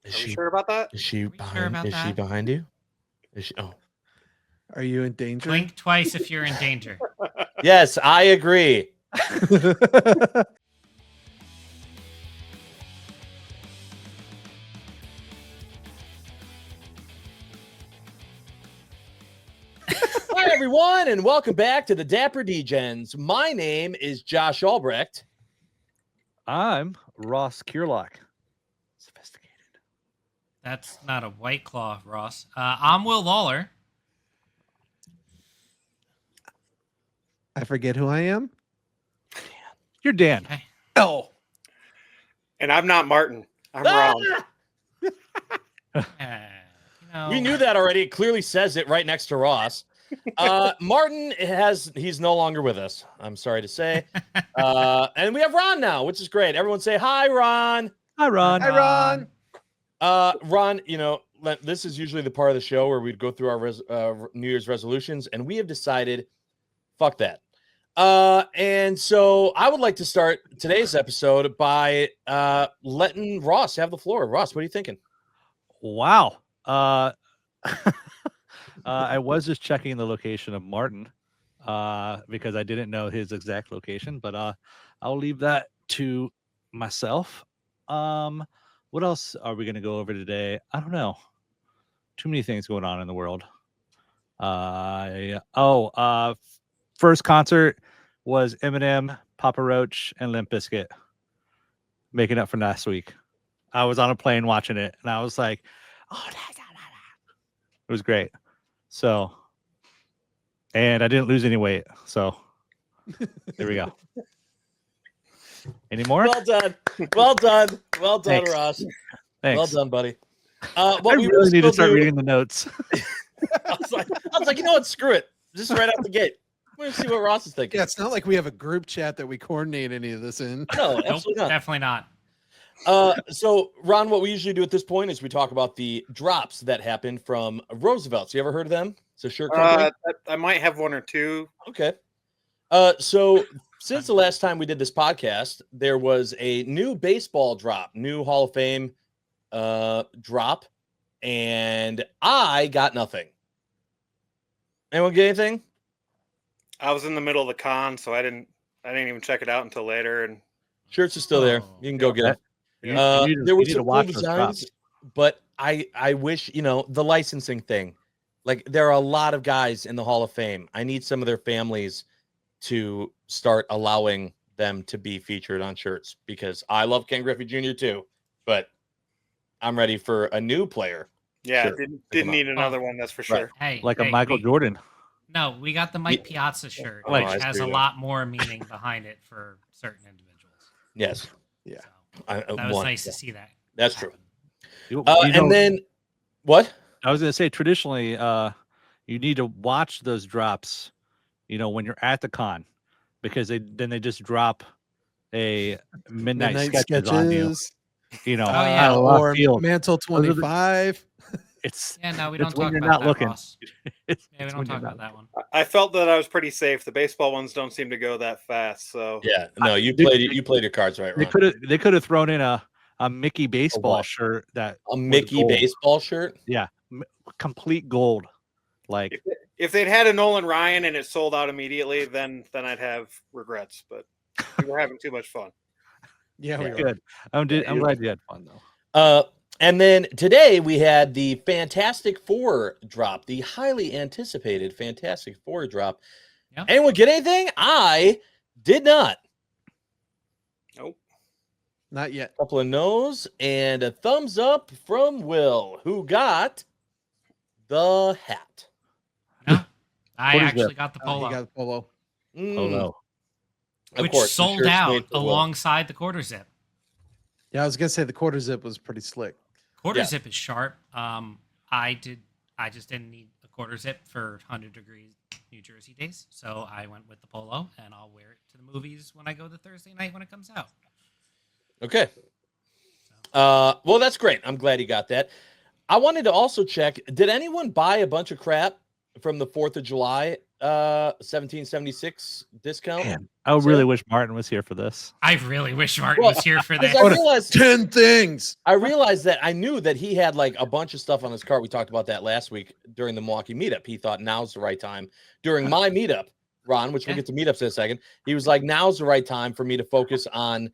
Are we sure about that? Is she Are we sure about Is she that? behind you? Is she? Oh, Are you in danger? Blink twice if you're in danger. yes, I agree. Hi, everyone, and welcome back to the Dapper Degens. My name is Josh Albrecht. I'm Ross Kierlock. Sophisticated. That's not a White Claw, Ross. I'm Will Lawler. I forget who I am. You're Dan. Okay. Oh, And I'm not Martin. I'm wrong. We knew that already. It clearly says it right next to Ross. Martin he's no longer with us, I'm sorry to say. And we have Ron now, which is great. Everyone say hi, Ron. Hi, Ron. hi, Ron. Ron, this is usually the part of the show where we'd go through our New Year's resolutions, and we have decided, fuck that. And so I would like to start today's episode by letting Ross have the floor. Ross, what are you thinking? Wow. I was just checking the location of Martin because I didn't know his exact location, but I'll leave that to myself. What else are we going to go over today? I don't know. Too many things going on in the world. First concert was Eminem, Papa Roach, and Limp Bizkit, making up for last week. I was on a plane watching it, and I was like, "Oh, it was great." So, and I didn't lose any weight. So, there we go. Any more? Well done. Well done. Well done, Thanks. Ross. Thanks. Well done, buddy. I really need to start reading the notes. I was like, you know what? Screw it. Just right out the gate. We're gonna see what Ross is thinking. Yeah, it's not like we have a group chat that we coordinate any of this in. No, Nope, absolutely not. definitely not. So, Ron, what we usually do at this point is we talk about the drops that happen from Roosevelt's. You ever heard of them? It's a shirt company. I might have one or two. Okay. So since the last time we did this podcast, there was a new baseball drop, new Hall of Fame drop, and I got nothing. Anyone get anything? I was in the middle of the con, so I didn't even check it out until later. And Shirts are still there. You can go get them. There were some cool designs, but I wish, the licensing thing. Like, there are a lot of guys in the Hall of Fame. I need some of their families to start allowing them to be featured on shirts, because I love Ken Griffey Jr. too, but I'm ready for a new player. yeah, Sure. didn't need another one, that's for sure. Hey, Like a Michael Jordan. No, we got the Mike Piazza shirt, Oh, which I has see a that. lot more meaning behind it for certain individuals. Yes. Yeah. So, that was nice to see that. That's true. happen. And then what? I was going to say, traditionally, you need to watch those drops, when you're at the con, because they just drop a midnight sketches on you. yeah. Or field. Mantle 25. It's Yeah, no, we it's don't when talk you're about not that, looking. Ross. It's Yeah, we don't when talk you're not about that one. I felt that I was pretty safe. The baseball ones don't seem to go that fast. So Yeah. No, you played your cards right, Ron. They could have thrown in a Mickey baseball shirt that A was Mickey gold. baseball shirt. Yeah, complete gold. Like if they'd had a Nolan Ryan and it sold out immediately, then I'd have regrets. But we were having too much fun. Yeah, we good. I'm glad you had fun though. And then today we had the Fantastic Four drop, the highly anticipated Fantastic Four drop. Yep. Anyone get anything? I did not. Nope. Not yet. A couple of no's and a thumbs up from Will, who got the hat. No, I What is actually that? got the Oh, polo, he got the polo. Oh no. Of which course, the sold shirt's out made for Will. alongside the quarter zip. Yeah, I was gonna say the quarter zip was pretty slick. Quarter Yeah. zip is sharp. I just didn't need a quarter zip for 100 degree New Jersey days, so I went with the polo, and I'll wear it to the movies when I go the Thursday night when it comes out. Okay. Well, that's great. I'm glad you got that. I wanted to also check, did anyone buy a bunch of crap from the 4th of July 1776 discount. Man, I really wish Martin was here for this. I really wish Martin was here for this. I realized 10 things. I realized that I knew that he had like a bunch of stuff on his cart. We talked about that last week during the Milwaukee meetup. He thought now's the right time. During my meetup, Ron, which we'll get to meetups in a second, he was like, now's the right time for me to focus on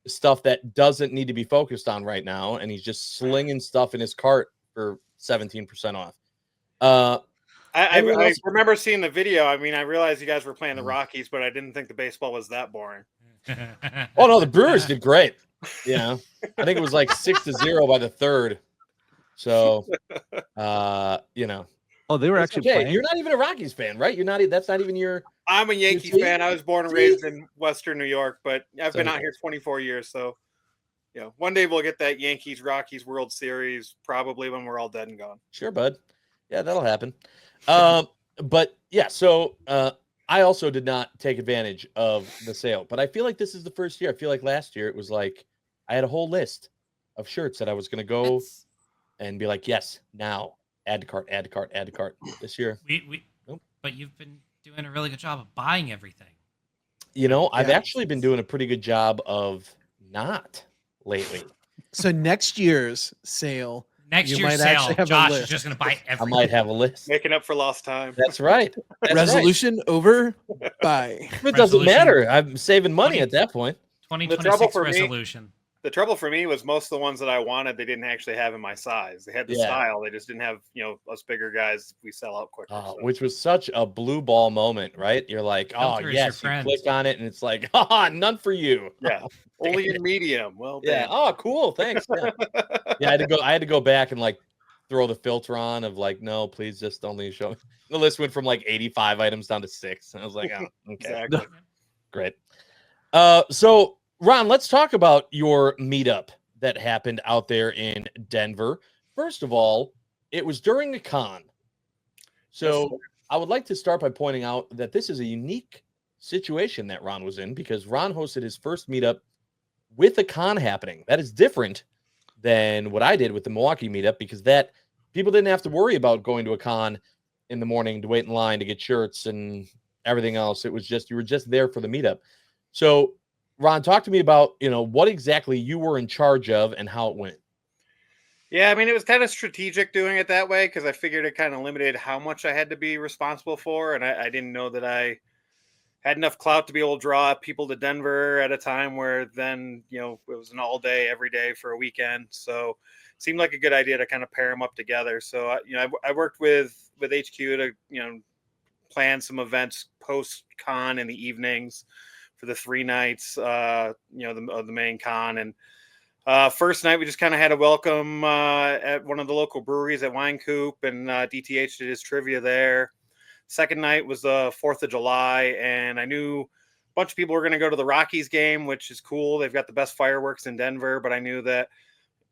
stuff that doesn't need to be focused on right now. And he's just slinging stuff in his cart for 17% off. I remember seeing the video. I mean, I realized you guys were playing the Rockies, but I didn't think the baseball was that boring. Oh no, the Brewers did great. Yeah, I think it was like 6-0 by the third. So, you know. Oh, they were actually playing. You're not even a Rockies fan, right? You're not. That's not even your. I'm a Yankees fan. I was born and raised in Western New York, but I've been out here 24 years. So, you know, one day we'll get that Yankees Rockies World Series, probably when we're all dead and gone. Sure, bud. Yeah, that'll happen. But yeah, so I also did not take advantage of the sale, but I feel like this is the first year. I feel like last year it was like I had a whole list of shirts that I was going to go and be like, yes, now add to cart, add to cart, add to cart. This year, But you've been doing a really good job of buying everything. You know, I've actually been doing a pretty good job of not lately. So next year's sale. Next year's sale, Josh is just going to buy everything. I might have a list. Making up for lost time. That's right. That's Resolution over. Buy. It doesn't matter. I'm saving money at that point. 2026 resolution. The trouble for me was most of the ones that I wanted, they didn't actually have in my size. They had the style. They just didn't have, you know, us bigger guys. We sell out quicker. Oh, so. Which was such a blue ball moment, right? You're like, oh, yes. You click on it, and it's like, none for you. Yeah. Only in medium. Well, yeah. Damn. Oh, cool. Thanks. Yeah. I had to go back and like throw the filter on of like, no, please just only show me. The list went from like 85 items down to 6. And I was like, oh, okay. Exactly. Great. So Ron, let's talk about your meetup that happened out there in Denver. First of all, it was during a con. So I would like to start by pointing out that this is a unique situation that Ron was in because Ron hosted his first meetup with a con happening. That is different than what I did with the Milwaukee meetup because that people didn't have to worry about going to a con in the morning to wait in line to get shirts and everything else. It was just, you were just there for the meetup. So Ron, talk to me about, you know, what exactly you were in charge of and how it went. Yeah, I mean, it was kind of strategic doing it that way because I figured it kind of limited how much I had to be responsible for. And I didn't know that I had enough clout to be able to draw people to Denver at a time where then, you know, it was an all day, every day for a weekend. So it seemed like a good idea to kind of pair them up together. So, you know, I worked with HQ to, you know, plan some events post-con in the evenings for the 3 nights, you know, of the main con. And first night, we just kind of had a welcome at one of the local breweries at Wine Coop, and DTH did his trivia there. Second night was the 4th of July, and I knew a bunch of people were going to go to the Rockies game, which is cool. They've got the best fireworks in Denver, but I knew that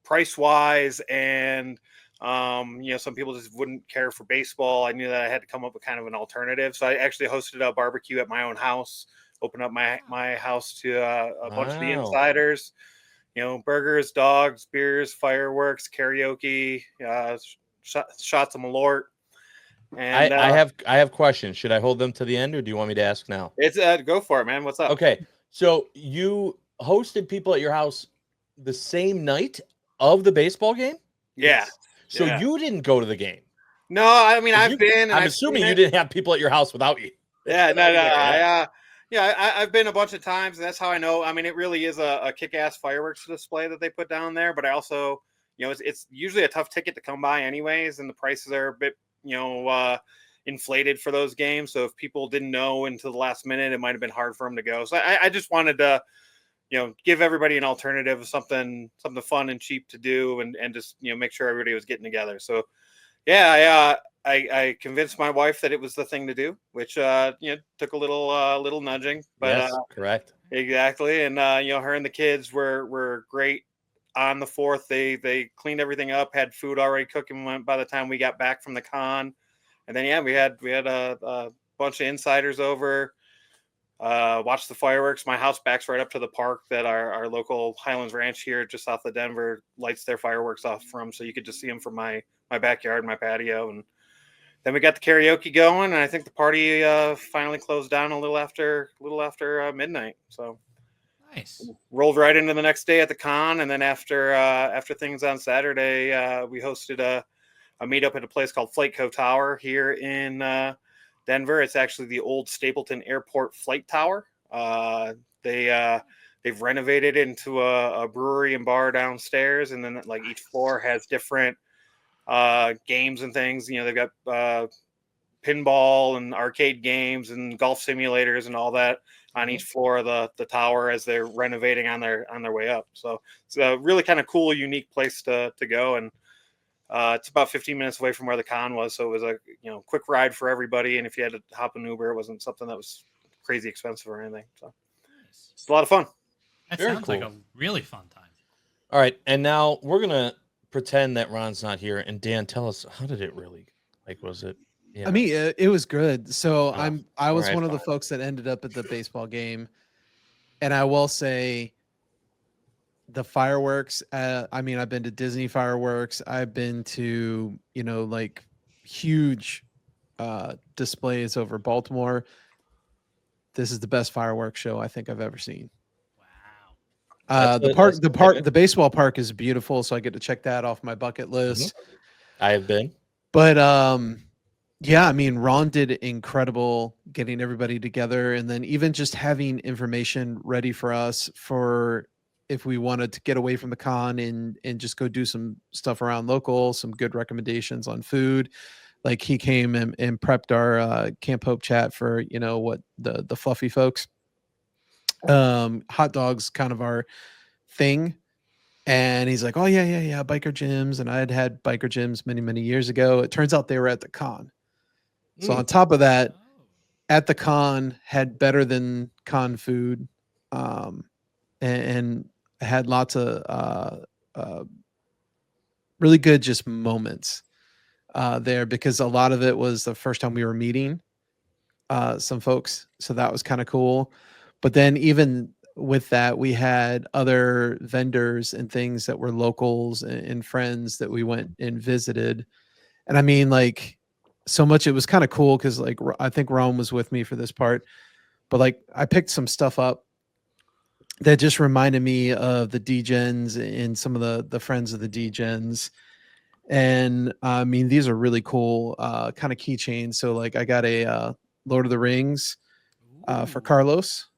price-wise and, you know, some people just wouldn't care for baseball. I knew that I had to come up with kind of an alternative. So I actually hosted a barbecue at my own house. Open up my house to a bunch of the insiders, you know, burgers, dogs, beers, fireworks, karaoke, shots of Malort. And I have questions. Should I hold them to the end, or do you want me to ask now? It's go for it, man. What's up? Okay, so you hosted people at your house the same night of the baseball game? Yeah. So you didn't go to the game? No, I mean I've been. I'm assuming you didn't have people at your house without you. Yeah, no. I've been a bunch of times, and that's how I know. I mean, it really is a kick-ass fireworks display that they put down there. But I also, you know, it's usually a tough ticket to come by anyways, and the prices are a bit, you know, inflated for those games. So if people didn't know until the last minute, it might have been hard for them to go. So I just wanted to, you know, give everybody an alternative, something fun and cheap to do, and just, you know, make sure everybody was getting together. So yeah, I convinced my wife that it was the thing to do, which you know, took a little nudging, but yes, correct, exactly. And you know, her and the kids were great on the 4th. They cleaned everything up, had food already cooking by the time we got back from the con, and then we had a bunch of insiders over, watched the fireworks. My house backs right up to the park that our local Highlands Ranch here just south of Denver lights their fireworks off from, so you could just see them from my backyard, my patio, and then we got the karaoke going, and I think the party finally closed down a little after midnight. So Nice. rolled right into the next day at the con, and then after things on Saturday, we hosted a meetup at a place called Flight Co Tower here in Denver. It's actually the old Stapleton Airport flight tower. They've renovated it into a brewery and bar downstairs, and then like each floor has different games and things. You know, they've got pinball and arcade games and golf simulators and all that on each floor of the tower as they're renovating on their way up. So it's a really kind of cool, unique place to go, and it's about 15 minutes away from where the con was, so it was a quick ride for everybody. And if you had to hop an Uber, it wasn't something that was crazy expensive or anything. So it's a lot of fun. That Very sounds cool. like a really fun time. All right, and now we're gonna pretend that Ron's not here, and Dan, tell us, how did it really? Like, was it? I mean, it was good. So Oh, I was all right, one of the fine. folks that ended up at the baseball game, and I will say, the fireworks. I mean, I've been to Disney fireworks. I've been to like huge displays over Baltimore. This is the best fireworks show I think I've ever seen. Wow. The baseball park is beautiful, so I get to check that off my bucket list. I have been. But yeah, I mean, Ron did incredible getting everybody together, and then even just having information ready for us for if we wanted to get away from the con and just go do some stuff around local, some good recommendations on food. Like he came and prepped our Camp Hope chat for what the fluffy folks. Hot dogs kind of our thing. And he's like, oh yeah, biker gyms. And I had biker gyms many years ago. It turns out they were at the con. So on top of that, at the con had better than con food, and had lots of really good just moments there, because a lot of it was the first time we were meeting some folks. So that was kind of cool. But then even with that, we had other vendors and things that were locals and friends that we went and visited. And I mean, like, so much, it was kind of cool because like I think Rome was with me for this part, but like I picked some stuff up that just reminded me of the Degens and some of the friends of the Degens. And I mean, these are really cool kind of keychains. So like I got a Lord of the Rings for Carlos.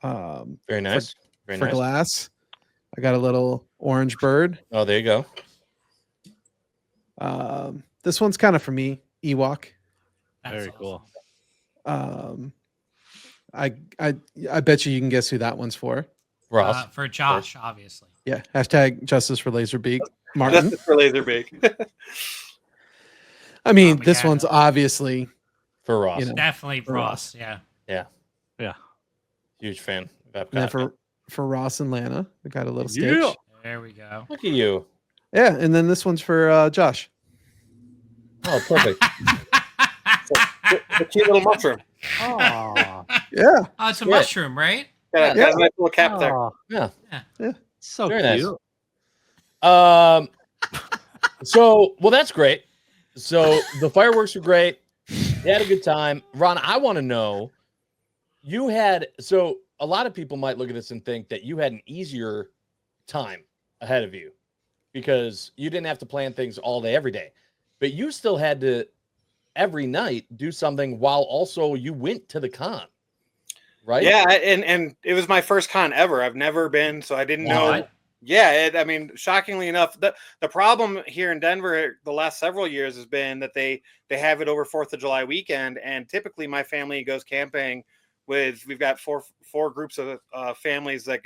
Very nice. For Glass. I got a little orange bird. Oh, there you go. This one's kind of for me, Ewok. Very cool. I bet you can guess who that one's for. Ross. For Josh, obviously. Yeah. Hashtag justice for Laserbeak. Martin. Justice for Laserbeak. I mean, this one's obviously for Ross. Definitely for Ross. Yeah. Huge fan of and Epcot. for Ross and Lana, we got a little stitch. Yeah. There we go. Look at you. Yeah, and then this one's for Josh. Oh, perfect. A cute little mushroom. Oh, Yeah. Oh, it's a mushroom, right? Got a nice little cap there. Yeah. So Very cute. nice. So, well, that's great. So the fireworks were great. You had a good time. Ron, I want to know, so a lot of people might look at this and think that you had an easier time ahead of you because you didn't have to plan things all day, every day, but you still had to every night do something while also you went to the con, right? Yeah, and it was my first con ever. I've never been, so I didn't know. Yeah, I mean, shockingly enough, the problem here in Denver the last several years has been that they have it over 4th of July weekend, and typically my family goes camping we've got four groups of families that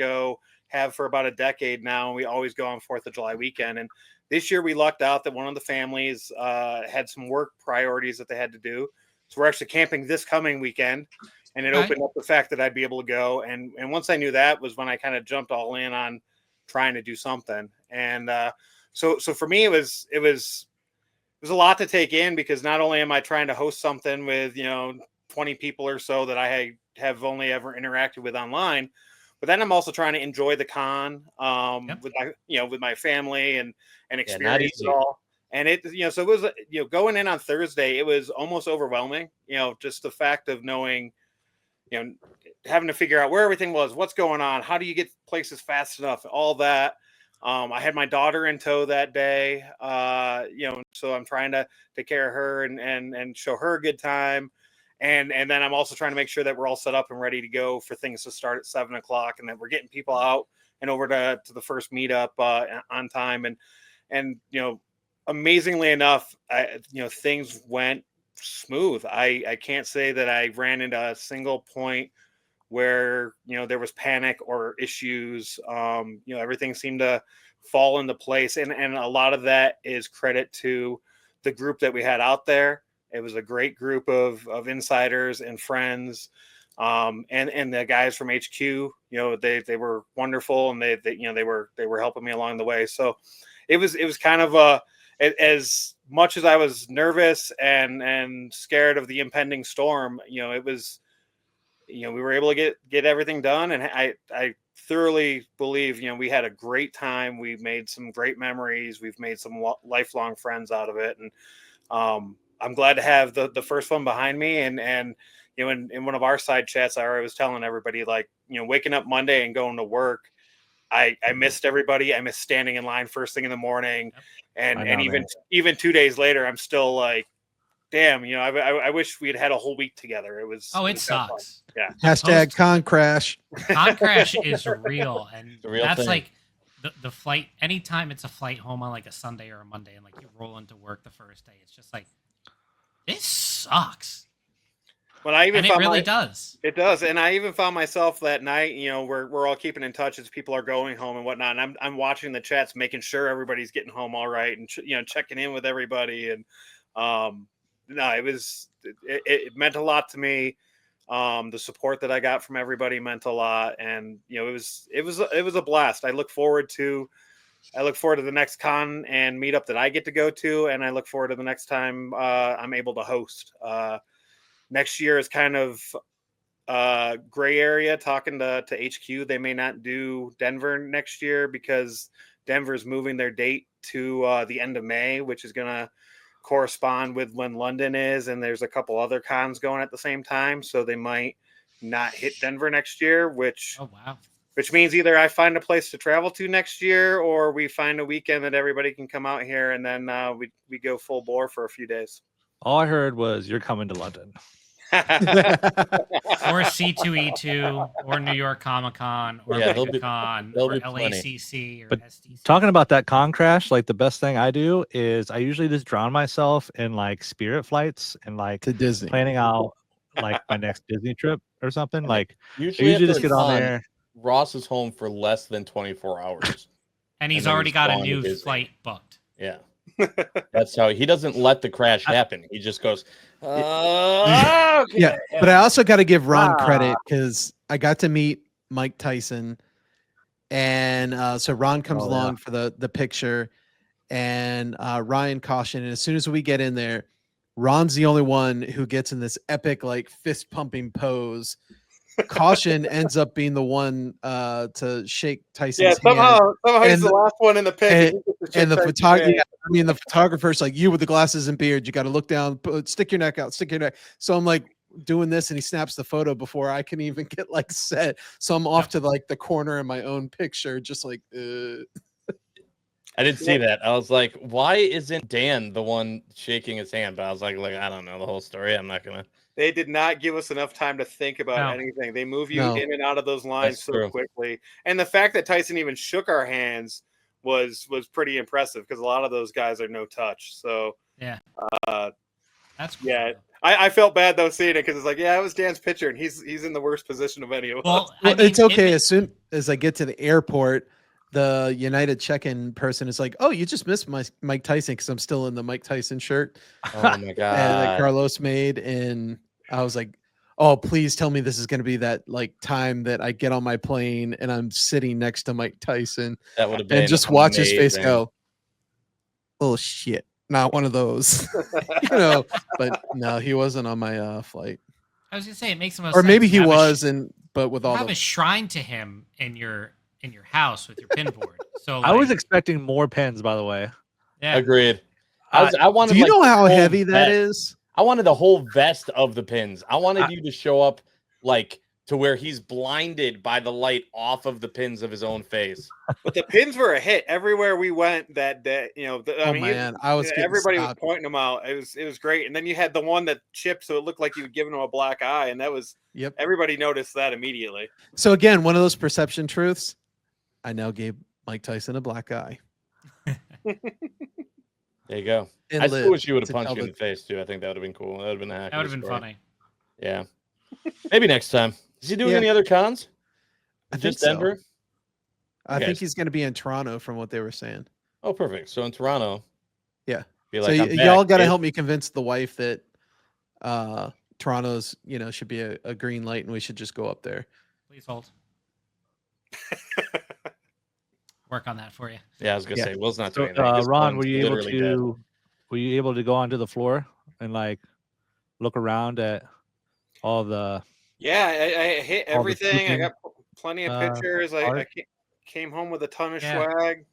have for about a decade now, and we always go on 4th of July weekend. And this year we lucked out that one of the families had some work priorities that they had to do, so we're actually camping this coming weekend, and it opened up the fact that I'd be able to go. And once I knew that was when I kind of jumped all in on trying to do something. And so for me it was a lot to take in, because not only am I trying to host something with 20 people or so that I have only ever interacted with online, but then I'm also trying to enjoy the con with my family and experience it all. And it, so it was, going in on Thursday, it was almost overwhelming, just the fact of knowing, having to figure out where everything was, what's going on, how do you get places fast enough, all that. I had my daughter in tow that day, so I'm trying to take care of her and show her a good time. And then I'm also trying to make sure that we're all set up and ready to go for things to start at 7:00, and that we're getting people out and over to the first meetup on time. And amazingly enough, things went smooth. I can't say that I ran into a single point where there was panic or issues. Everything seemed to fall into place, and a lot of that is credit to the group that we had out there. It was a great group of insiders and friends, and the guys from HQ. They were wonderful, and they were helping me along the way. So it was kind of as much as I was nervous and scared of the impending storm. It was. We were able to get everything done, and I thoroughly believe we had a great time. We made some great memories. We've made some lifelong friends out of it, and I'm glad to have the first one behind me. And in one of our side chats, I was telling everybody, like, waking up Monday and going to work, I missed everybody. I missed standing in line first thing in the morning, and even 2 days later, I'm still like, damn, I wish we'd had a whole week together. It sucks. Yeah. Hashtag con crash. Con crash is real, and that's thing. like the flight. Anytime it's a flight home on like a Sunday or a Monday, and like you roll into work the first day, it's just like, this sucks. Well, it really does. It does, and I even found myself that night. We're all keeping in touch as people are going home and whatnot. And I'm watching the chats, making sure everybody's getting home all right, and checking in with everybody. And no, it meant a lot to me. The support that I got from everybody meant a lot, and it was a blast. I look forward to the next con and meetup that I get to go to, and I look forward to the next time I'm able to host. Next year is kind of gray area. Talking to HQ, they may not do Denver next year because Denver's moving their date to the end of May, which is going to correspond with when London is, and there's a couple other cons going at the same time, so they might not hit Denver next year, which means either I find a place to travel to next year, or we find a weekend that everybody can come out here, and then we go full bore for a few days. All I heard was you're coming to London. Or C2E2 or New York Comic Con or MegaCon or LACC or but SDC. Talking about that con crash, like the best thing I do is I usually just drown myself in like Spirit flights and like to Disney, planning out like my next Disney trip or something. Like usually just get on there. Ross is home for less than 24 hours. And he's already got a new flight booked. Yeah. That's how he doesn't let the crash happen. He just goes, okay. Yeah. But I also got to give Ron credit because I got to meet Mike Tyson, and so Ron comes along for the picture, and Ryan cautioned. And as soon as we get in there, Ron's the only one who gets in this epic like fist pumping pose. Caution ends up being the one to shake Tyson's hand. Somehow he's the last one in the pic. And the photographer, the photographer's like, you with the glasses and beard, you got to look down, stick your neck out, stick your neck. So I'm like doing this, and he snaps the photo before I can even get like set. So I'm off to like the corner in my own picture, just like. I didn't see that. I was like, why isn't Dan the one shaking his hand? But I was like, I don't know the whole story. I'm not gonna. They did not give us enough time to think about anything. They move you in and out of those lines quickly. And the fact that Tyson even shook our hands was pretty impressive, because a lot of those guys are no touch. So that's cool. Yeah. I felt bad though seeing it, because it's like, it was Dan's picture, and he's in the worst position of any of us. It's okay. As soon as I get to the airport, the United check-in person is like, "Oh, you just missed Mike Tyson," because I'm still in the Mike Tyson shirt. Oh my god! And that Carlos made, and I was like, "Oh, please tell me this is going to be that like time that I get on my plane and I'm sitting next to Mike Tyson." That would have been and just watch his face go, "Oh shit, not one of those," But no, he wasn't on my flight. I was gonna say it makes the most. Or sense. maybe he was, but with all have a shrine to him in your house with your pin board. So I was expecting more pins, by the way. Yeah, agreed. I wanted. Do you like, know the how whole heavy that vest. is? I wanted the whole vest of the pins. I wanted you to show up like to where he's blinded by the light off of the pins of his own face. But the pins were a hit everywhere we went that day. You know, I was getting everybody was stopped. pointing them out. It was great. And then you had the one that chipped, so it looked like you had given him a black eye, and that was everybody noticed that immediately. So again, one of those perception truths. I now gave Mike Tyson a black eye. There you go. And I still wish you would have to punched tell you in the- the face too. I think that would have been cool. That would have been a hack. That would have been funny. Yeah. Maybe next time. Is he doing any other cons? I think Just so. Denver? I think he's going to be in Toronto from what they were saying. Oh, perfect. So in Toronto. Yeah. Be So like, y'all got to help me convince the wife that Toronto's, should be a green light and we should just go up there. Please hold. Work on that for you. Yeah, I was gonna say Will's not doing So, anything. Ron, were you able to go onto the floor and like look around at all the? Yeah, I hit all the everything. I keeping, got plenty of pictures. I art? came home with a ton of Yeah. swag.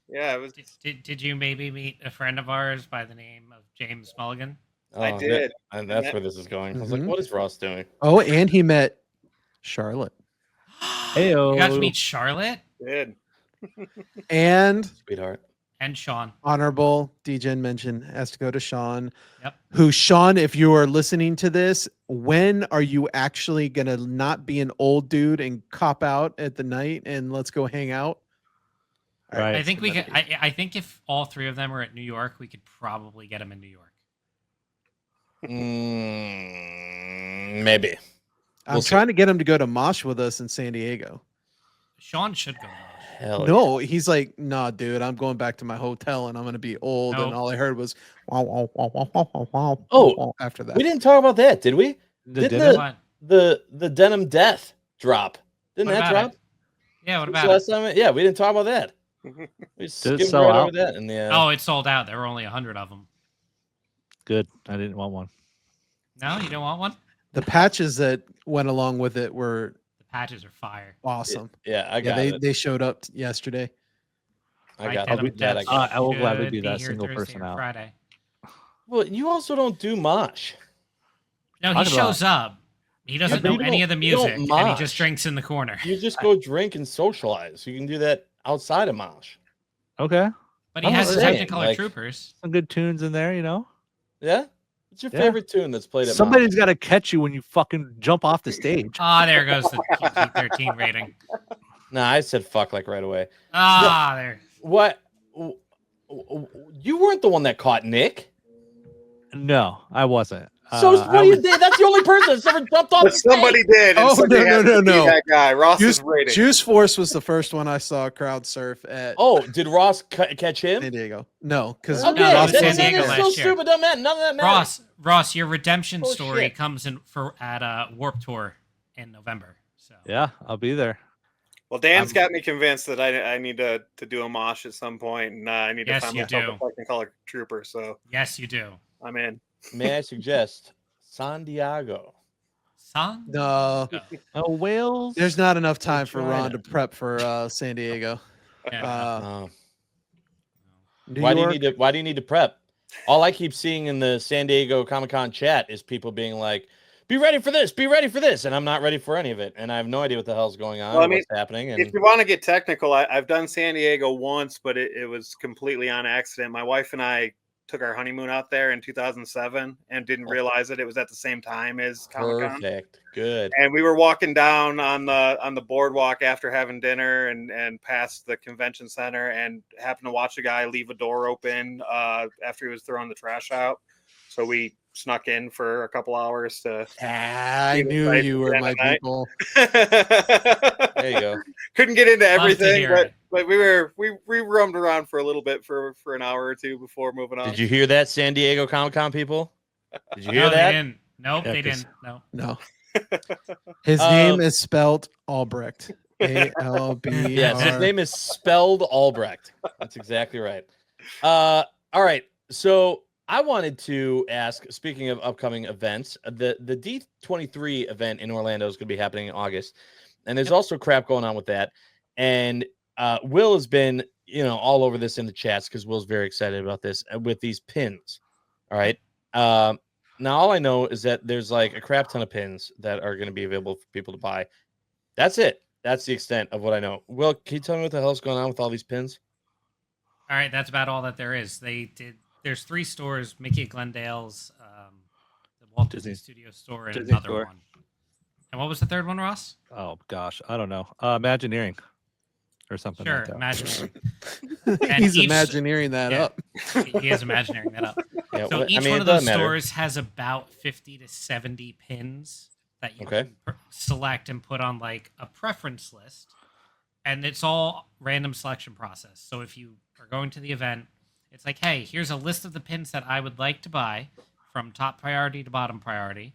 Yeah, it was. Did you maybe meet a friend of ours by the name of James Mulligan? I did. And that's where this is going. I was like, Mhm. what is Ross doing? Oh, and he met Charlotte. You got to meet Charlotte Did. And Sweetheart. and Sean. honorable Degen mentioned has to go to Sean. Yep. Who, Sean, if you are listening to this, when are you actually going to not be an old dude and cop out at the night and let's go hang out? Right. I think we could. I think if all three of them were at New York, we could probably get them in New York. Maybe. I'm trying to get him to go to Mosh with us in San Diego. Sean should go. Hell No, he's like, nah, dude, I'm going back to my hotel and I'm going to be old. No. And all I heard was, wow, wow, wow, wow, wow, wow, wow, Oh, wow, after that. We didn't talk about that, did we? What? The denim death drop. Didn't What that about drop? it? Yeah, what This about last it? time? Yeah, we didn't talk about that. We Did it skimmed sell right out? over that. And Oh, it sold out. There were only 100 of them. Good. I didn't want one. No, you don't want one? The patches that went along with it were The patches are fire. awesome. I got it. They showed up yesterday. I got denim that. I depth got it. I will gladly should be that here single Thursday person or out. Friday. Well, you also don't do mosh. No, he Talk about- shows up. He doesn't but know you any don't- of the you don't music, and he mosh. just drinks in the corner. You just go drink and socialize. You can do that outside of mosh. Okay. But he I'm has not the saying, Technicolor like- Troopers. Some good tunes in there, Yeah? What's your Yeah. favorite tune that's played at Somebody's got to catch you when you fucking jump off the stage. Ah, there goes the PG-13 rating. mosh? Nah, I said fuck like right away. Ah, there. What? You weren't the one that caught Nick. No, I wasn't. So what I do you was- did? That's the only person that's ever jumped off But the stage. somebody did. And Oh, somebody no, had no, to be no. That guy, Ross's rating. Juice Force was the first one I saw crowd surf at Oh, did Ross catch him? San Diego. No, because Okay, No, Ross San then wasn't Diego it's there. so last year. stupid. None of that matters. Ross, your redemption Oh, story shit. comes in at Warp Tour in November. So Yeah, I'll be there. Well, Dan's got me convinced that I need to do a mosh at some point, and I need to Yes, find you myself do. a Technicolor Trooper. So yes, you do. I'm in. May I suggest San Diego? Son? No, Oh, Wales. there's not enough time for China. Ron to prep for San Diego. Yeah. Oh. New Why York, do you need to prep? All I keep seeing in the San Diego Comic-Con chat is people being like, be ready for this, and I'm not ready for any of it, and I have no idea what the hell's going on, Well, I mean, what's happening. If And you want to get technical, I've done San Diego once, but it was completely on accident. My wife and I took our honeymoon out there in 2007 and didn't realize it was at the same time as Comic-Con. perfect, good. And we were walking down on the boardwalk after having dinner and past the convention center, and happened to watch a guy leave a door open after he was throwing the trash out. So we snuck in for a couple hours to. I knew Right, you were end my of night. people. There you go. Couldn't get into Love to everything, hear but it. we roamed around for a little bit for an hour or two before moving on. Did you hear that, San Diego Comic-Con people? Did you hear No, that? they didn't. Nope, Yeah, they 'cause- didn't. No. No, his name is spelled Albrecht. ALB. Yes, his name is spelled Albrecht. That's exactly right. All right. So I wanted to ask, speaking of upcoming events, the D23 event in Orlando is going to be happening in August. And there's also crap going on with that. And Will has been, all over this in the chats because Will's very excited about this with these pins. All right. Now all I know is that there's like a crap ton of pins that are going to be available for people to buy. That's it. That's the extent of what I know. Will, can you tell me what the hell's going on with all these pins? All right, that's about all that there is. There's 3 stores: Mickey at Glendale's, the Walt Disney Studio store, and Disney another store. one. And what was the third one, Ross? Oh gosh, I don't know. Imagineering or something. Sure, like that. Imagineering. He's Imagineering that up. He is Imagineering that up. Yeah, So each one of those stores has about 50 to 70 pins that you can select and put on like a preference list. And it's all random selection process. So if you are going to the event, it's like, hey, here's a list of the pins that I would like to buy from top priority to bottom priority.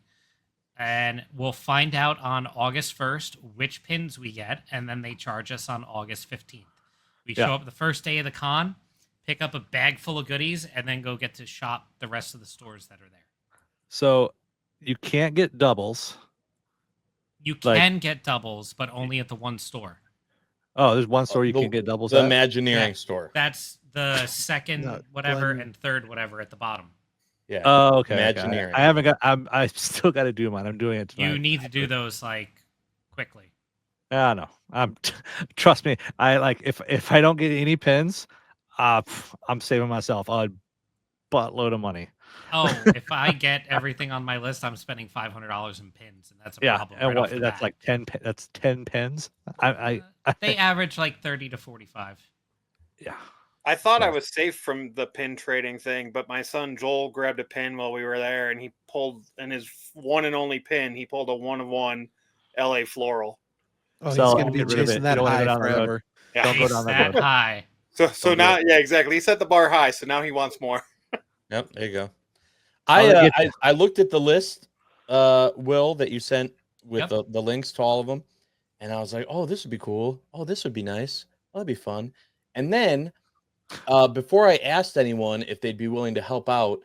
And we'll find out on August 1st which pins we get, and then they charge us on August 15th. We show up the first day of the con, pick up a bag full of goodies, and then go get to shop the rest of the stores that are there. So you can't get doubles. You can get doubles, but only at the one store. Oh, there's one store you can get doubles the at? Imagineering store. That's the second whatever and third whatever at the bottom. Yeah. Oh, okay. Imagineering. I haven't got. I still got to do mine. I'm doing it tonight. You need to do those like quickly. I know. Trust me. I like if I don't get any pins, I'm saving myself a buttload of money. Oh, if I get everything on my list, I'm spending $500 in pins, and that's a problem. And right that's like 10. That's 10 pins. They average like 30 to 45. Yeah. I thought I was safe from the pin trading thing, but my son Joel grabbed a pin while we were there, and he pulled, in his one and only pin, he pulled a 1-of-1 LA floral. Oh, he's going to be chasing that high forever. Yeah. Don't go down that road. High. So now, yeah, exactly. He set the bar high, so now he wants more. Yep, there you go. I looked at the list, Will, that you sent with the links to all of them, and I was like, oh, this would be cool. Oh, this would be nice. Oh, that'd be fun. And then before I asked anyone if they'd be willing to help out,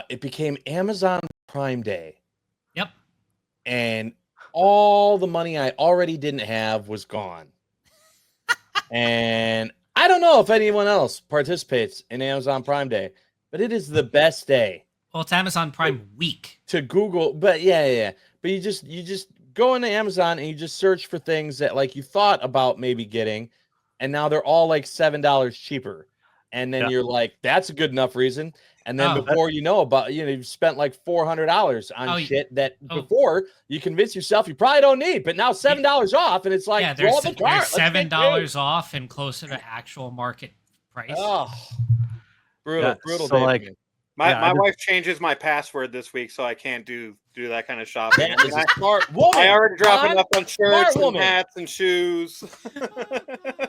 it became Amazon Prime Day. Yep. And all the money I already didn't have was gone. And I don't know if anyone else participates in Amazon Prime Day, but it is the best day. Well, it's Amazon Prime Week. To Google, but yeah. But you just go into Amazon and you just search for things that like you thought about maybe getting, and now they're all like $7 cheaper. And then you're like, that's a good enough reason. And then before you know about, you've spent like $400 on shit that before you convince yourself you probably don't need, but now $7 off, and it's like, there's $7 off and closer to actual market price. Oh, brutal so day. Like, my wife changes my password this week, so I can't do that kind of shopping. That is a smart woman. I already dropped enough on shirts and woman. hats and shoes.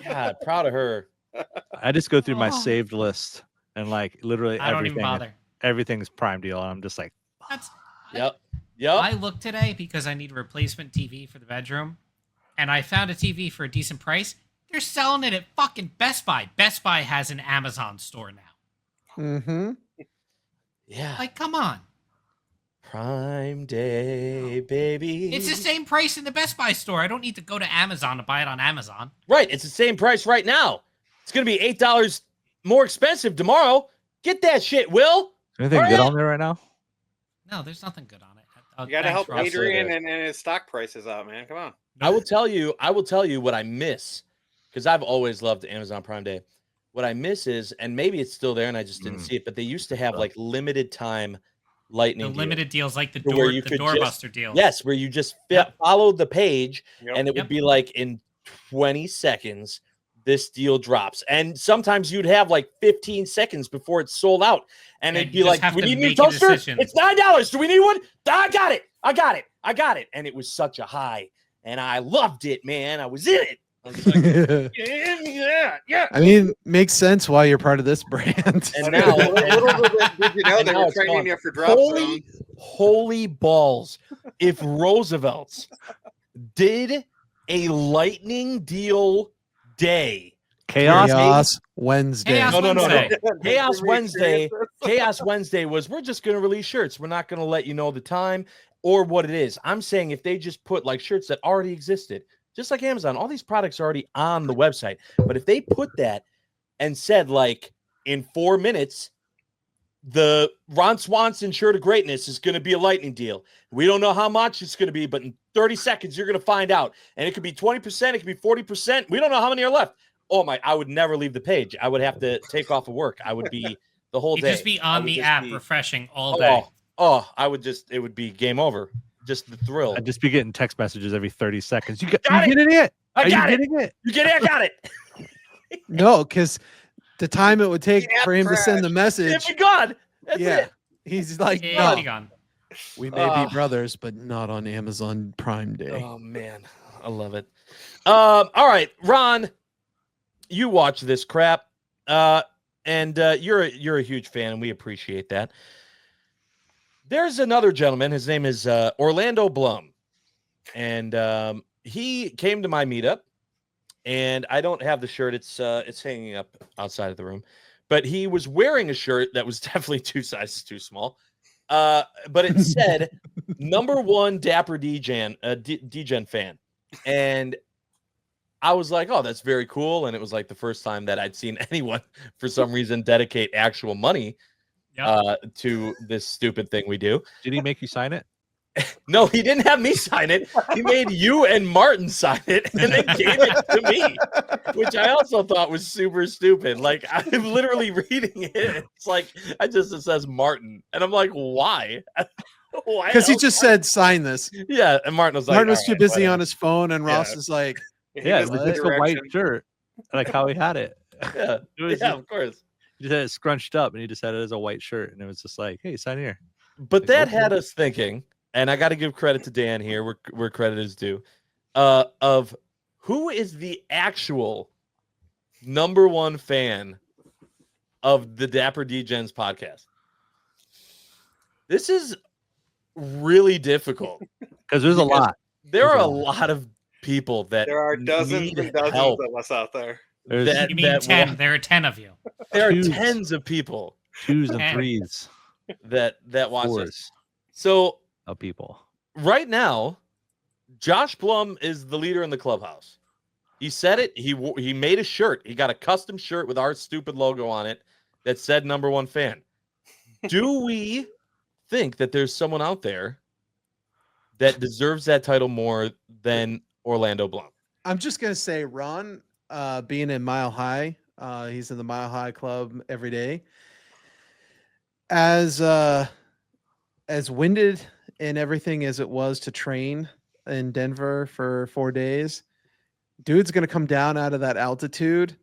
God, proud of her. I just go through my saved list and like literally I don't even bother. Everything's Prime deal, and I'm just like, Yep. I looked today because I need a replacement TV for the bedroom, and I found a TV for a decent price. They're selling it at fucking Best Buy. Best Buy has an Amazon store now. Mm-hmm. Yeah. Like, come on. Prime Day, baby. It's the same price in the Best Buy store. I don't need to go to Amazon to buy it on Amazon. Right. It's the same price right now. It's going to be $8 more expensive tomorrow. Get that shit, Will. Anything good on there right now? No, there's nothing good on it. You got to help Adrian and his stock prices out, man. Come on. I will tell you what I miss, because I've always loved Amazon Prime Day. What I miss is, and maybe it's still there and I just didn't see it, but they used to have like limited time lightning deals. Limited deals like the doorbuster deals. Yes, where you just followed the page and it would be like in 20 seconds this deal drops. And sometimes you'd have like 15 seconds before it's sold out. And it'd be like, do we need a new toaster? It's $9. Do we need one? I got it. And it was such a high. And I loved it, man. I was in it. I was like, yeah. I mean, makes sense why you're part of this brand. And now, did you know they were training you for drop zone? Holy balls. If Roosevelt's did a lightning deal day. Chaos Wednesday. No. Chaos Wednesday. Chaos Wednesday was, we're just going to release shirts. We're not going to let you know the time or what it is. I'm saying if they just put like shirts that already existed, just like Amazon, all these products are already on the website. But if they put that and said, like, in 4 minutes, the Ron Swanson shirt of greatness is going to be a lightning deal. We don't know how much it's going to be, but in 30 seconds, you're going to find out. And it could be 20%. It could be 40%. We don't know how many are left. Oh, my, I would never leave the page. I would have to take off of work. I would be the whole day. You'd just be on the app refreshing all day. It would be game over. Just the thrill. I'd just be getting text messages every 30 seconds. You getting it? I got it. You get it? I got it. No, because the time it would take for him to send the message. It'd be gone. That's it. He's like, Yeah, no. gone. We may be brothers, but not on Amazon Prime Day. Oh man, I love it. All right, Ron, you watch this crap, and you're a huge fan, and we appreciate that. There's another gentleman. His name is Orlando Blum, and he came to my meetup. And I don't have the shirt. It's hanging up outside of the room. But he was wearing a shirt that was definitely 2 sizes too small. But it said #1 Dapper Degen fan. And I was like, oh, that's very cool. And it was like the first time that I'd seen anyone, for some reason, dedicate actual money to this stupid thing we do. Did he make you sign it? No, he didn't have me sign it. He made you and Martin sign it and then gave it to me, which I also thought was super stupid. Like, I'm literally reading it. It's like, it says Martin. And I'm like, why? Because he just said, sign this. Yeah. And Martin was like, too busy on his phone. And Ross is like, yeah, it was just a white shirt. Like how he had it. Yeah. Of course. He just had it scrunched up and he just had it as a white shirt. And it was just like, hey, sign here. But that had us thinking. And I got to give credit to Dan here, where credit is due, of who is the actual #1 fan of the Dapper Degens podcast. This is really difficult because there's a lot. There are a lot of people that there are dozens and dozens of us out there. You mean 10? There are 10 of you. There are tens of people, 2s and 3s that watch this. So. Of people right now, Josh Blum is the leader in the clubhouse. He said it. He made a shirt. He got a custom shirt with our stupid logo on it that said #1 fan. Do we think that there's someone out there that deserves that title more than Orlando Blum? I'm just gonna say Ron, being in Mile High, he's in the Mile High Club every day. As winded and everything as it was to train in Denver for 4 days, dude's gonna come down out of that altitude.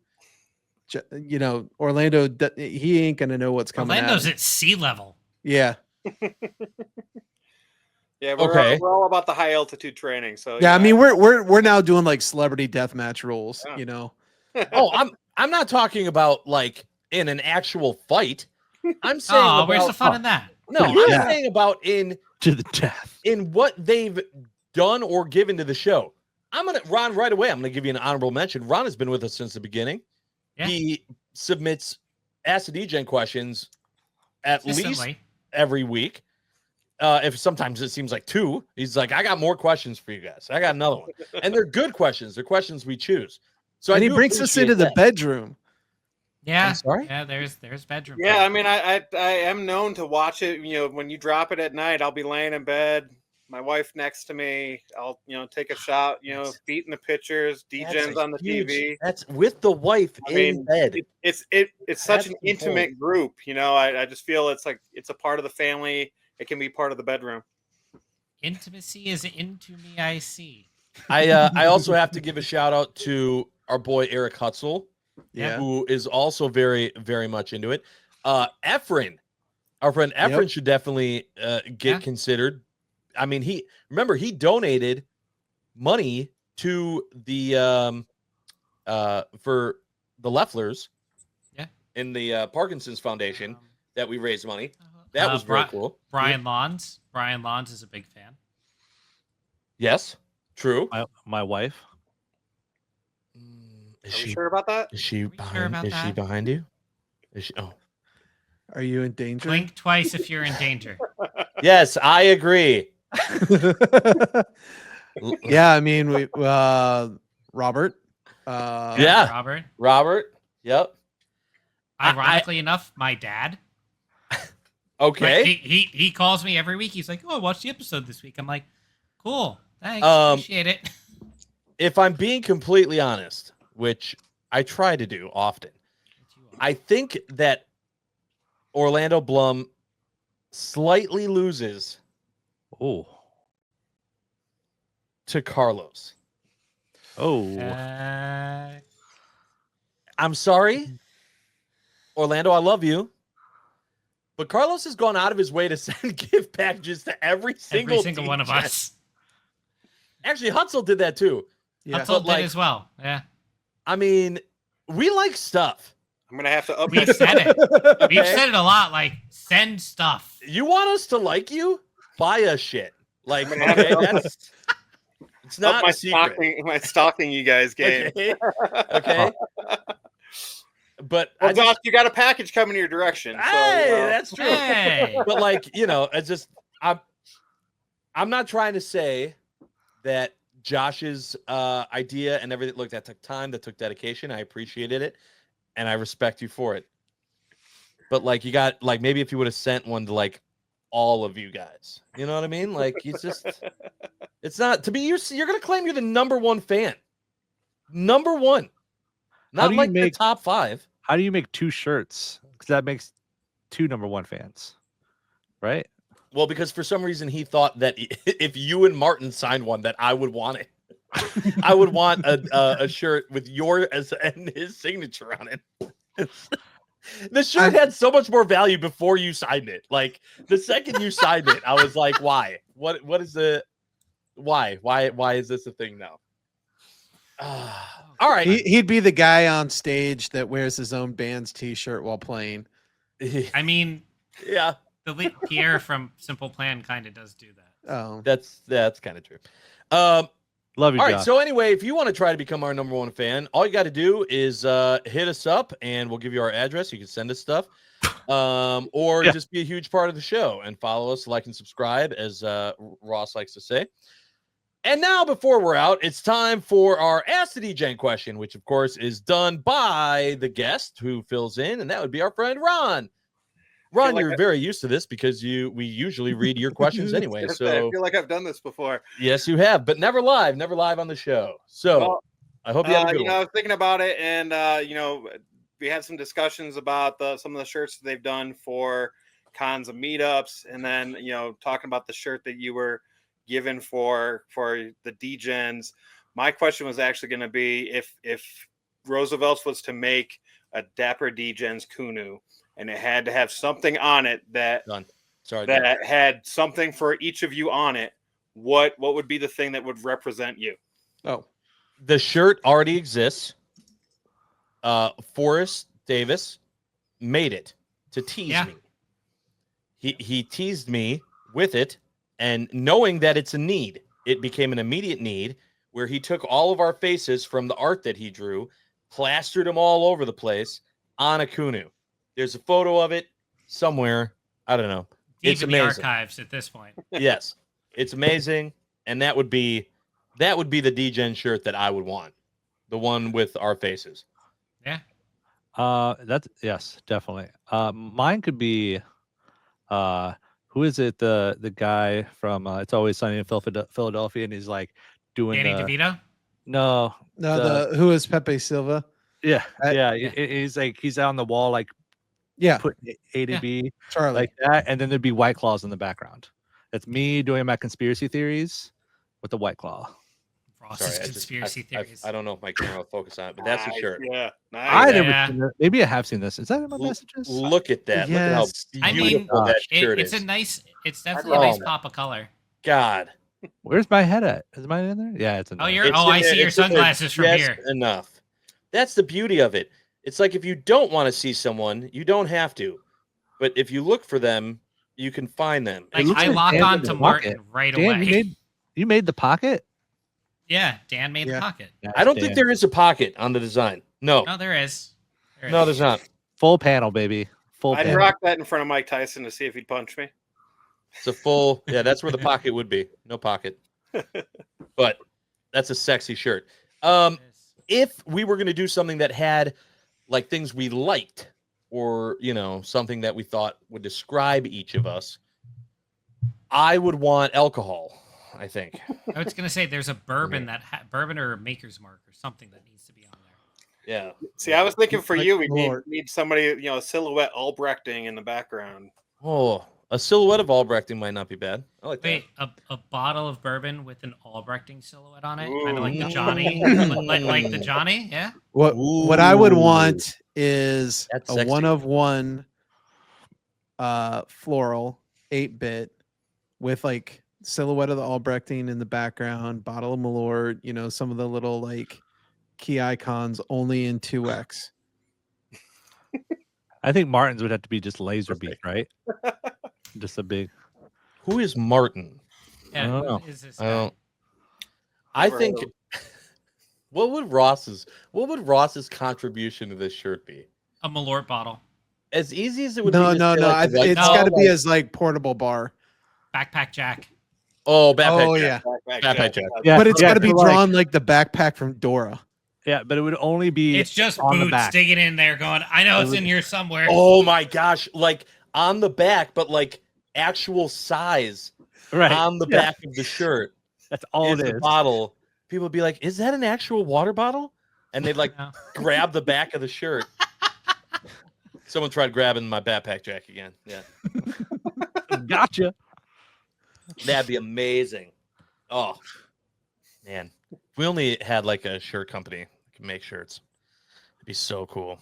You know, Orlando, he ain't gonna know what's coming. Orlando's at sea level. Yeah. Yeah, we're all about the high altitude training. So yeah, I mean we're now doing like celebrity deathmatch rules. Yeah. You know. Oh, I'm not talking about like in an actual fight. I'm saying, where's the fun in that? No, I'm saying about to the death in what they've done or given to the show. Ron, right away, I'm gonna give you an honorable mention. Ron has been with us since the beginning. Yeah. He submits Ask the Degen questions at least every week. If sometimes it seems like 2, he's like, I got more questions for you guys. I got another one, and they're good questions. They're questions we choose. So and he brings us into the bedroom. Yeah. I'm sorry? Yeah, there's bedroom. Yeah, I mean, I am known to watch it. You know, when you drop it at night, I'll be laying in bed, my wife next to me. I'll, take a shot, feet in the pictures, Degens on the TV. That's with the wife in bed. It's such an intimate group. I just feel it's like it's a part of the family. It can be part of the bedroom. Intimacy is into me, I see. I also have to give a shout out to our boy Eric Hutzel. Yeah, who is also very, very much into it. Efren, our friend Efren should definitely get considered. I mean, he donated money to the for the Lefflers, in the Parkinson's Foundation that we raised money. That was very cool. Brian Lons is a big fan. Yes, true. My wife. Is she sure about that? Is she behind you? Is she? Oh, are you in danger? Blink twice if you're in danger. Yes, I agree. Yeah, I mean, we Robert. Robert. Robert. Yep. Ironically enough, my dad. Okay. Like he calls me every week. He's like, "Oh, I watched the episode this week." I'm like, "Cool, thanks, appreciate it." If I'm being completely honest, which I try to do often, I think that Orlando Blum slightly loses to Carlos. I'm sorry, Orlando, I love you, but Carlos has gone out of his way to send gift packages to every single one of us. Actually, Hutzel did that too. Yeah. Hutzel did as well. Yeah. I mean, we like stuff. I'm gonna have to up. We've said it. We've said it a lot. Like, send stuff. You want us to like you? Buy us shit. Like, okay, that's it's not my a secret. stalking you guys game. Okay. But well, Josh, you got a package coming your direction. Hey, so, that's true. Hey. But like, it's just I'm not trying to say that Josh's idea and everything. Look, that took time, that took dedication. I appreciated it, and I respect you for it. But like, you got like maybe if you would have sent one to like all of you guys, you know what I mean? Like, it's not to be you're gonna claim you're the number one fan, number one, not like the top 5. How do you make 2 shirts? Because that makes 2 number 1 fans, right? Well, because for some reason he thought that if you and Martin signed one, that I would want it. I would want a shirt with and his signature on it. The shirt had so much more value before you signed it. Like the second you signed it, I was like, why? What is the why? Why is this a thing now? All right. He'd be the guy on stage that wears his own band's t-shirt while playing. I mean, yeah. Pierre from Simple Plan kind of does do that. Oh, that's kind of true. Love you. All Josh. right. So anyway, if you want to try to become our number 1 fan, all you got to do is hit us up, and we'll give you our address. You can send us stuff, or just be a huge part of the show and follow us, like and subscribe, as Ross likes to say. And now, before we're out, it's time for our Ask the Degen question, which, of course, is done by the guest who fills in, and that would be our friend Ron. Ron, you're very used to this because we usually read your questions anyway. So I feel like I've done this before. Yes, you have, but never live on the show. So I hope you have a good one. I was thinking about it, and we had some discussions about some of the shirts that they've done for cons and meetups, and then talking about the shirt that you were given for the Degens. My question was actually going to be if Roosevelt's was to make a Dapper Degens Kunu, and it had to have something on it that had something for each of you on it, what would be the thing that would represent you? Oh, the shirt already exists. Forrest Davis made it to tease me. He teased me with it, and knowing that it's a need, it became an immediate need where he took all of our faces from the art that he drew, plastered them all over the place on a Kunu. There's a photo of it somewhere. I don't know. Deep in the archives at this point. Yes, it's amazing, and that would be the Degen shirt that I would want, the one with our faces. Yeah. That's yes, definitely. Mine could be, who is it? The guy from It's Always Sunny in Philadelphia, and he's like doing Danny DeVito. No, who is Pepe Silva? Yeah, he's like he's on the wall like. Yeah, put A to B, Charlie, like that, and then there'd be White Claws in the background. That's me doing my conspiracy theories with the White Claw. Ross's conspiracy theories. I don't know if my camera will focus on it, but that's a shirt. Yeah, nice. I never seen it. Maybe I have seen this. Is that in my messages? Look at that! Yes. Look at how beautiful that shirt is. It's definitely a nice pop of color. God, where's my head at? Is mine in there? Yeah, it's in there. I see your sunglasses from here. Enough. That's the beauty of it. It's like if you don't want to see someone, you don't have to. But if you look for them, you can find them. Like I lock on to Martin right away. You made the pocket? Yeah, Dan made the pocket. I don't think there is a pocket on the design. No, there is. No, there's not. Full panel, baby. I'd rock that in front of Mike Tyson to see if he'd punch me. It's a full. Yeah, that's where the pocket would be. No pocket. But that's a sexy shirt. If we were going to do something that had like things we liked, or something that we thought would describe each of us, I would want alcohol. I think. I was gonna say there's a bourbon bourbon or Maker's Mark or something that needs to be on there. Yeah. See, I was thinking for you, we need somebody, a silhouette Albrechting in the background. Oh, a silhouette of Albrechting might not be bad. I like that. Wait, a bottle of bourbon with an Albrechting silhouette on it, kind of like the Johnny, like the Johnny, yeah. What I would want is a 1-of-1 floral 8-bit with like silhouette of the Albrechting in the background, bottle of Malort, some of the little like key icons only in 2X. I think Martin's would have to be just laser beat, right? Just a big. Who is Martin? Yeah, I don't know. who is this guy? I think. What would Ross's contribution to this shirt be? A Malort bottle. As easy as it would be. No. It's got to be as like portable bar. Backpack Jack. Oh, backpack Jack. Yeah. Backpack Jack. Yeah, but it's got to be drawn like the backpack from Dora. Yeah, but it would only be. It's just Boots digging in there, going, "I know it's in here somewhere." Oh my gosh! Like on the back, but like actual size, right on the back of the shirt. That's all it is. The bottle. People would be like, "Is that an actual water bottle?" And they'd like grab the back of the shirt. Someone tried grabbing my backpack Jack again. Yeah. Gotcha. That'd be amazing. Oh man, if we only had like a shirt company that could make shirts, it'd be so cool.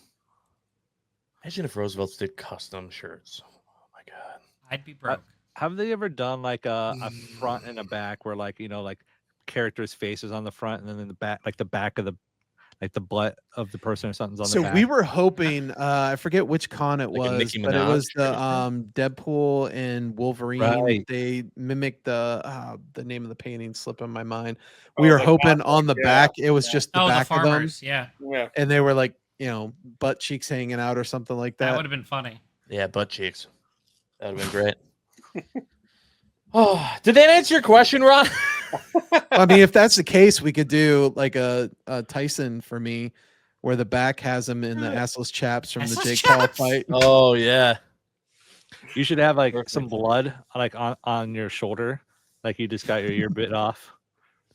Imagine if Roosevelt's did custom shirts. Oh my god, I'd be broke. Have they ever done like a front and a back where like like characters' faces on the front and then in the back, like the back of the butt of the person or something's on the back? So we were hoping, I forget which con it was, but it was the Deadpool and Wolverine. Right. They mimicked the name of the painting slipped in my mind. We were hoping on the back, it was just the back of them. Yeah. And they were like, butt cheeks hanging out or something like that. That would have been funny. Yeah, butt cheeks. That would have been great. Oh, did that answer your question, Ron? I mean, if that's the case, we could do like a Tyson for me, where the back has him in the assless chaps from the Jake Paul fight. Oh yeah, you should have like some blood like on your shoulder, like you just got your ear bit off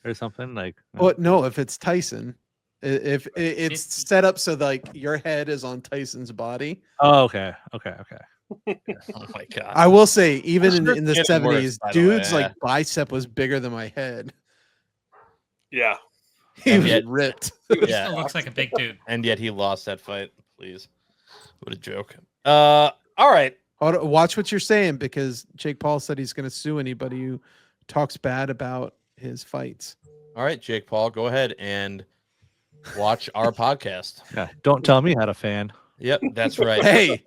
or something. Like, well, no, if it's Tyson, if it's set up so like your head is on Tyson's body. Oh, okay. Oh my god! I will say, even in the 70s, dude's way, like bicep was bigger than my head. Yeah, he was ripped. He still looks like a big dude, and yet he lost that fight. Please, what a joke! All right, watch what you're saying, because Jake Paul said he's going to sue anybody who talks bad about his fights. All right, Jake Paul, go ahead and watch our podcast. Yeah, don't tell me how to fan. Yep, that's right. Hey,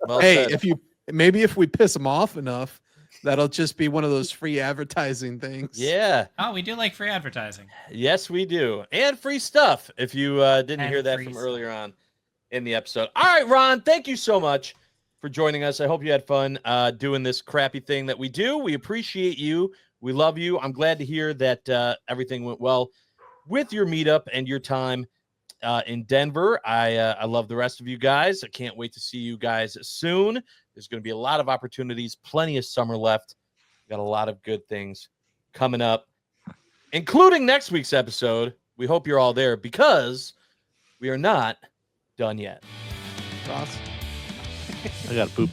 if we piss him off enough, that'll just be one of those free advertising things. Yeah. Oh, we do like free advertising. Yes, we do. And free stuff, if you didn't hear that from earlier on in the episode. All right, Ron, thank you so much for joining us. I hope you had fun doing this crappy thing that we do. We appreciate you. We love you. I'm glad to hear that everything went well with your meetup and your time in Denver. I love the rest of you guys. I can't wait to see you guys soon. There's going to be a lot of opportunities, plenty of summer left. Got a lot of good things coming up, including next week's episode. We hope you're all there, because we are not done yet. Ross? I got to poop.